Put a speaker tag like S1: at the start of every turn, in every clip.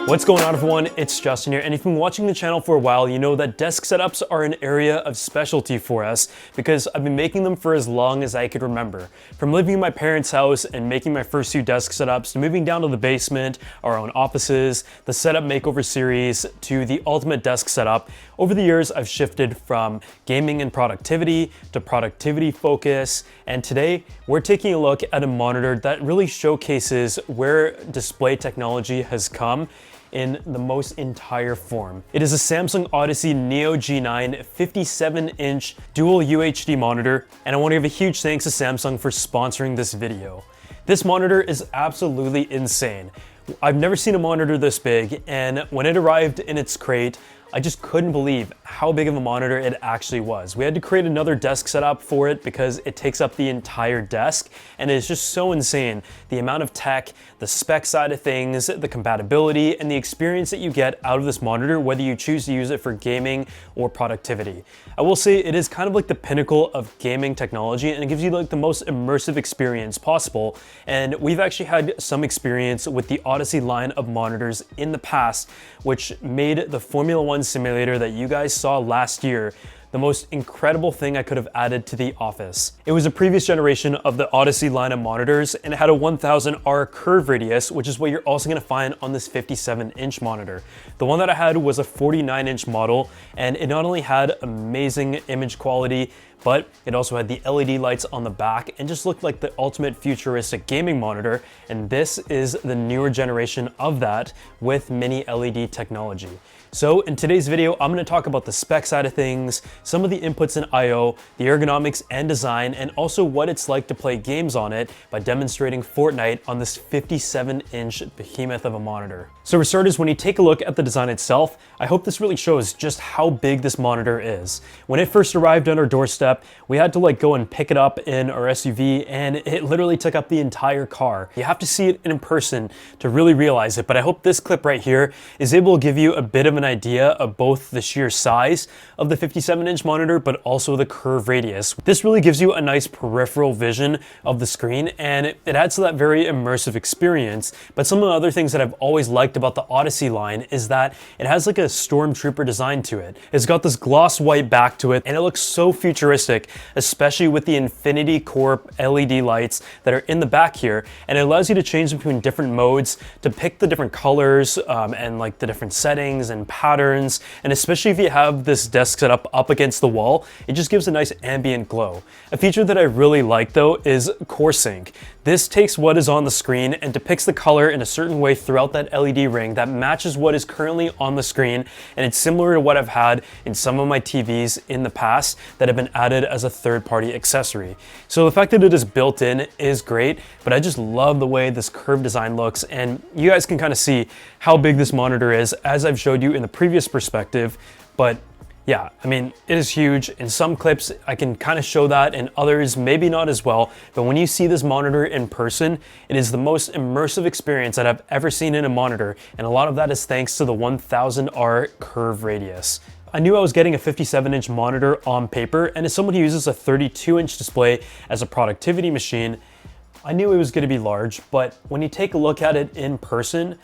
S1: What's going on, everyone? It's Justin here, and if you've been watching the channel for a while, you know that desk setups are an area of specialty for us because I've been making them for as long as I could remember. From living in my parents' house and making my first few desk setups, to moving down to the basement, our own offices, the setup makeover series, to the ultimate desk setup, over the years I've shifted from gaming and productivity to productivity focus, and today we're taking a look at a monitor that really showcases where display technology has come in the most entire form. It is a Samsung Odyssey Neo G9 57-inch dual UHD monitor, and I want to give a huge thanks to Samsung for sponsoring this video. This monitor is absolutely insane. I've never seen a monitor this big, and when it arrived in its crate, I just couldn't believe how big of a monitor it actually was. We had to create another desk setup for it because it takes up the entire desk, and it's just so insane. The amount of tech, the spec side of things, the compatibility, and the experience that you get out of this monitor, whether you choose to use it for gaming or productivity. I will say it is kind of like the pinnacle of gaming technology, and it gives you like the most immersive experience possible. And we've actually had some experience with the Odyssey line of monitors in the past, which made the Formula One simulator that you guys saw last year the most incredible thing I could have added to the office. It was a previous generation of the Odyssey line of monitors, and it had a 1000R curve radius, which is what you're also going to find on this 57-inch monitor. The one that I had was a 49-inch model, and it not only had amazing image quality, but it also had the LED lights on the back and just looked like the ultimate futuristic gaming monitor, and this is the newer generation of that with mini LED technology. So in today's video, I'm going to talk about the spec side of things, some of the inputs in I/O, the ergonomics and design, and also what it's like to play games on it by demonstrating Fortnite on this 57-inch behemoth of a monitor. So for starters, when you take a look at the design itself, I hope this really shows just how big this monitor is. When it first arrived on our doorstep, we had to go and pick it up in our SUV, and it literally took up the entire car. You have to see it in person to really realize it, but I hope this clip right here is able to give you a bit of an idea of both the sheer size of the 57-inch monitor, but also the curve radius. This really gives you a nice peripheral vision of the screen, and it adds to that very immersive experience. But some of the other things that I've always liked about the Odyssey line is that it has like a stormtrooper design to it. It's got this gloss white back to it, and it looks so futuristic, especially with the Infinity Core LED lights that are in the back here, and it allows you to change between different modes to pick the different colors and like the different settings and patterns, and especially if you have this desk set up against the wall, it just gives a nice ambient glow. A feature that I really like though is Core Sync. This takes what is on the screen and depicts the color in a certain way throughout that LED ring that matches what is currently on the screen, and it's similar to what I've had in some of my TVs in the past that have been added as a third-party accessory. So the fact that it is built in is great, but I just love the way this curved design looks, and you guys can kind of see how big this monitor is as I've showed you in the previous perspective. But yeah, I mean, it is huge. In some clips, I can kind of show that, and others maybe not as well. But when you see this monitor in person, it is the most immersive experience that I've ever seen in a monitor, and a lot of that is thanks to the 1000R curve radius. I knew I was getting a 57-inch monitor on paper, and as someone who uses a 32-inch display as a productivity machine, I knew it was going to be large. But when you take a look at it in person,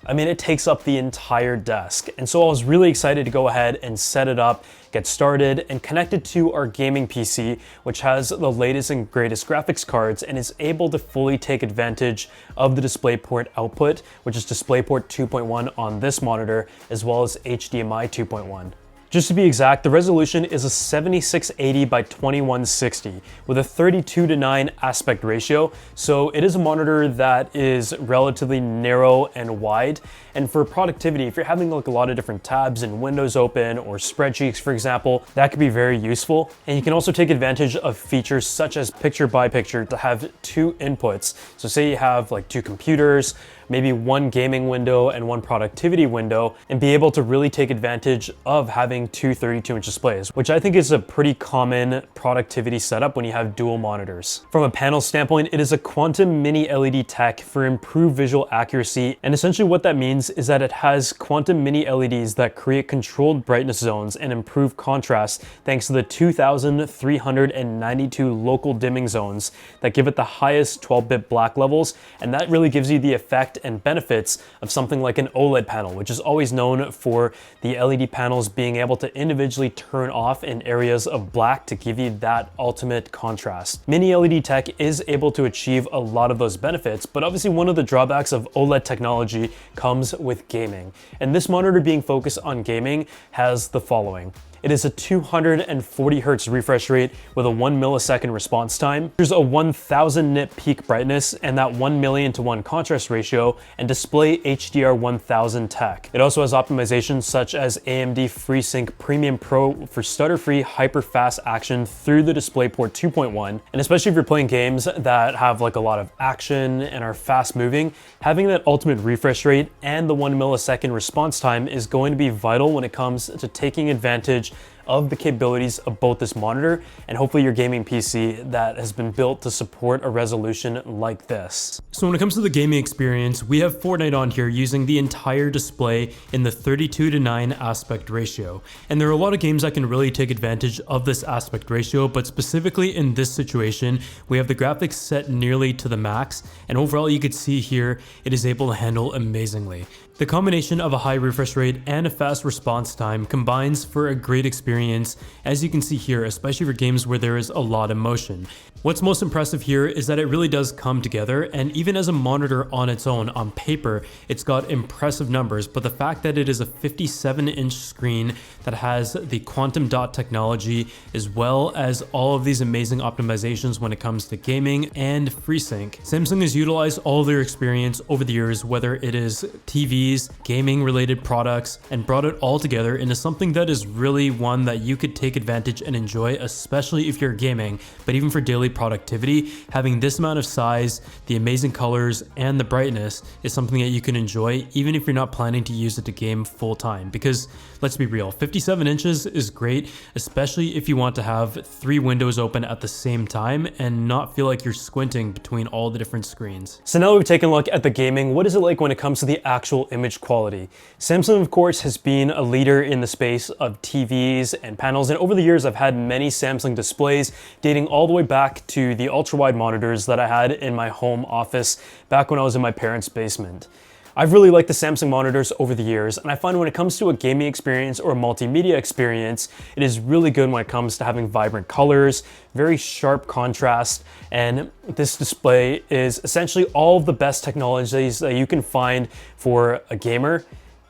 S1: I mean, it takes up the entire desk. And so I was really excited to go ahead and set it up, get started, and connect it to our gaming PC, which has the latest and greatest graphics cards and is able to fully take advantage of the DisplayPort output, which is DisplayPort 2.1 on this monitor, as well as HDMI 2.1. Just to be exact, the resolution is a 7680 by 2160 with a 32:9 aspect ratio. So it is a monitor that is relatively narrow and wide. And for productivity, if you're having like a lot of different tabs and windows open or spreadsheets, for example, that could be very useful. And you can also take advantage of features such as picture by picture to have two inputs. So say you have like two computers, maybe one gaming window and one productivity window, and be able to really take advantage of having two 32-inch displays, which I think is a pretty common productivity setup when you have dual monitors. From a panel standpoint, it is a quantum mini LED tech for improved visual accuracy, and essentially what that means is that it has quantum mini LEDs that create controlled brightness zones and improve contrast thanks to the 2,392 local dimming zones that give it the highest 12-bit black levels, and that really gives you the effect effect and benefits of something like an OLED panel, which is always known for the LED panels being able to individually turn off in areas of black to give you that ultimate contrast. Mini LED tech is able to achieve a lot of those benefits, but obviously one of the drawbacks of OLED technology comes with gaming. And this monitor being focused on gaming has the following. It is a 240 Hz refresh rate with a 1 millisecond response time. There's a 1000 nit peak brightness and that 1,000,000 to 1 contrast ratio and display HDR 1000 tech. It also has optimizations such as AMD FreeSync Premium Pro for stutter-free hyper-fast action through the DisplayPort 2.1. And especially if you're playing games that have like a lot of action and are fast moving, having that ultimate refresh rate and the 1 millisecond response time is going to be vital when it comes to taking advantage of the capabilities of both this monitor and hopefully your gaming PC that has been built to support a resolution like this. So when it comes to the gaming experience, we have Fortnite on here using the entire display in the 32:9 aspect ratio. And there are a lot of games that can really take advantage of this aspect ratio, but specifically in this situation, we have the graphics set nearly to the max, and overall you could see here, it is able to handle amazingly. The combination of a high refresh rate and a fast response time combines for a great experience, as you can see here, especially for games where there is a lot of motion. What's most impressive here is that it really does come together, and even as a monitor on its own, on paper, it's got impressive numbers, but the fact that it is a 57-inch screen that has the quantum dot technology, as well as all of these amazing optimizations when it comes to gaming and FreeSync. Samsung has utilized all their experience over the years, whether it is TVs, gaming related products, and brought it all together into something that is really one that you could take advantage and enjoy, especially if you're gaming, but even for daily productivity, having this amount of size, the amazing colors, and the brightness is something that you can enjoy even if you're not planning to use it to game full time. Because let's be real, 57 inches is great, especially if you want to have 3 windows open at the same time and not feel like you're squinting between all the different screens. So now we've taken a look at the gaming, what is it like when it comes to the actual image quality? Samsung, of course, has been a leader in the space of TVs and panels, and over the years I've had many Samsung displays dating all the way back to the UltraWide monitors that I had in my home office back when I was in my parents' basement. I've really liked the Samsung monitors over the years, and I find when it comes to a gaming experience or a multimedia experience, it is really good when it comes to having vibrant colors, very sharp contrast, and this display is essentially all of the best technologies that you can find for a gamer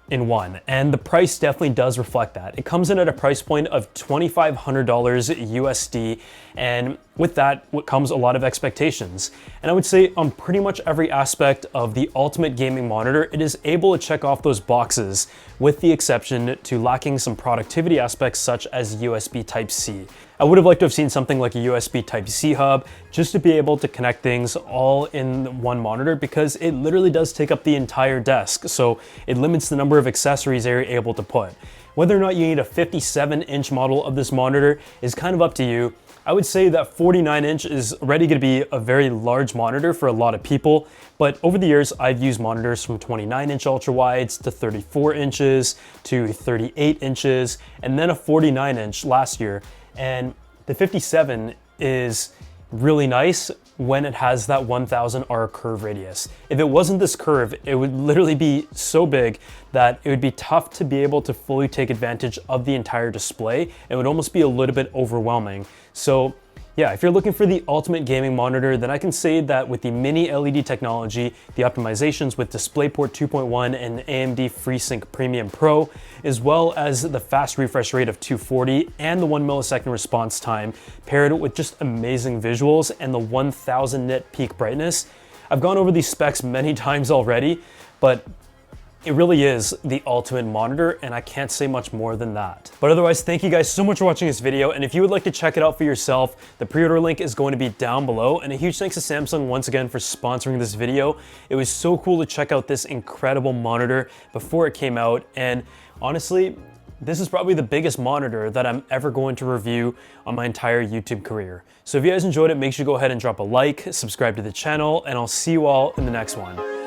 S1: in one, and the price definitely does reflect that. It comes in at a price point of $2,500 USD, and with that comes a lot of expectations. And I would say on pretty much every aspect of the ultimate gaming monitor, it is able to check off those boxes, with the exception to lacking some productivity aspects such as USB Type-C. I would have liked to have seen something like a USB Type-C hub just to be able to connect things all in one monitor, because it literally does take up the entire desk, so it limits the number of accessories that you're able to put. Whether or not you need a 57-inch model of this monitor is kind of up to you. I would say that 49-inch is already going to be a very large monitor for a lot of people, but over the years I've used monitors from 29-inch ultra-wides to 34 inches to 38 inches and then a 49-inch last year, and the 57 is really nice when it has that 1000 R curve radius. If it wasn't this curve, it would literally be so big that it would be tough to be able to fully take advantage of the entire display. It would almost be a little bit overwhelming. So yeah, if you're looking for the ultimate gaming monitor, then I can say that with the mini LED technology, the optimizations with DisplayPort 2.1 and AMD FreeSync Premium Pro, as well as the fast refresh rate of 240 and the 1 millisecond response time, paired with just amazing visuals and the 1000 nit peak brightness. I've gone over these specs many times already, but it really is the ultimate monitor, and I can't say much more than that. But otherwise, thank you guys so much for watching this video, and if you would like to check it out for yourself, the pre-order link is going to be down below, and a huge thanks to Samsung once again for sponsoring this video. It was so cool to check out this incredible monitor before it came out, and honestly, this is probably the biggest monitor that I'm ever going to review on my entire YouTube career. So if you guys enjoyed it, make sure you go ahead and drop a like, subscribe to the channel, and I'll see you all in the next one.